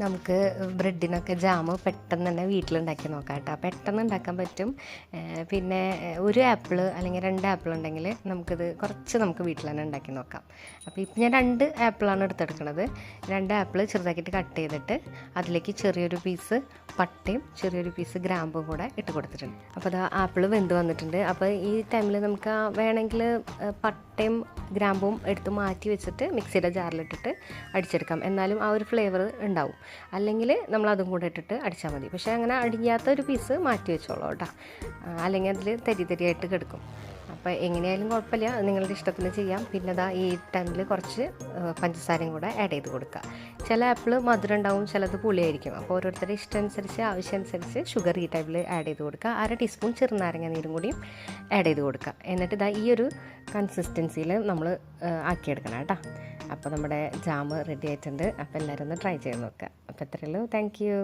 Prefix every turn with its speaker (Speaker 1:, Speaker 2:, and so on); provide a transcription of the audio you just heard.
Speaker 1: നമുക്ക് ബ്രെഡിനൊക്കെ ജാം പെട്ടെന്ന് തന്നെ വീട്ടിലുണ്ടാക്കി നോക്കാം കേട്ടോ. പെട്ടെന്ന് ഉണ്ടാക്കാൻ പറ്റും. പിന്നെ ഒരു ആപ്പിൾ അല്ലെങ്കിൽ 2 ആപ്പിൾ ഉണ്ടെങ്കിൽ നമുക്ക് വീട്ടിൽ തന്നെ ഉണ്ടാക്കി നോക്കാം. അപ്പോൾ ഇപ്പം ഞാൻ 2 ആപ്പിളാണ് എടുത്തെടുക്കുന്നത്. 2 ആപ്പിൾ ചെറുതാക്കിയിട്ട് കട്ട് ചെയ്തിട്ട് അതിലേക്ക് ചെറിയൊരു പീസ് പട്ടയും ചെറിയൊരു പീസ് ഗ്രാമ്പും കൂടെ ഇട്ട് കൊടുത്തിട്ടുണ്ട്. അപ്പോൾ അത് ആപ്പിൾ വെന്ത് വന്നിട്ടുണ്ട്. അപ്പോൾ ഈ ടൈമിൽ നമുക്ക് വേണമെങ്കിൽ പട്ടയും ഗ്രാമ്പും എടുത്ത് മാറ്റി വെച്ചിട്ട് മിക്സിയുടെ ജാറിലിട്ടിട്ട് അടിച്ചെടുക്കാം. എന്നാലും ആ ഒരു ഫ്ലേവർ ഉണ്ടാവും. അല്ലെങ്കിൽ നമ്മളതും കൂടെ ഇട്ടിട്ട് അടിച്ചാൽ മതി. പക്ഷേ അങ്ങനെ അടിയാത്ത ഒരു പീസ് മാറ്റി വെച്ചോളൂ കേട്ടോ, അല്ലെങ്കിൽ അതിൽ തരിയായിട്ട് കിടക്കും. അപ്പോൾ എങ്ങനെയായാലും കുഴപ്പമില്ല, നിങ്ങളുടെ ഇഷ്ടത്തിന് ചെയ്യാം. പിന്നെ ഈ ടൈമിൽ കുറച്ച് പഞ്ചസാരയും കൂടെ ആഡ് ചെയ്ത് കൊടുക്കുക. ചില ആപ്പിൾ മധുരം ഉണ്ടാവും, ചിലത് പുളിയായിരിക്കും. അപ്പോൾ ഓരോരുത്തരുടെ ഇഷ്ടം അനുസരിച്ച് ആവശ്യമനുസരിച്ച് ഷുഗർ ഈ ടൈമിൽ ആഡ് ചെയ്ത് കൊടുക്കുക. 1/2 ടീസ്പൂൺ ചെറുനാരങ്ങ നീരും കൂടിയും ആഡ് ചെയ്ത് കൊടുക്കുക. എന്നിട്ട് ഈ ഒരു കൺസിസ്റ്റൻസിയിൽ നമ്മൾ ആക്കിയെടുക്കണം കേട്ടോ. അപ്പോൾ നമ്മുടെ ജാം റെഡി ആയിട്ടുണ്ട്. അപ്പോൾ എല്ലാവരും ഒന്ന് ട്രൈ ചെയ്ത് നോക്കുക. അപ്പോൾ ഇത്രയേ ഉള്ളൂ. Thank you.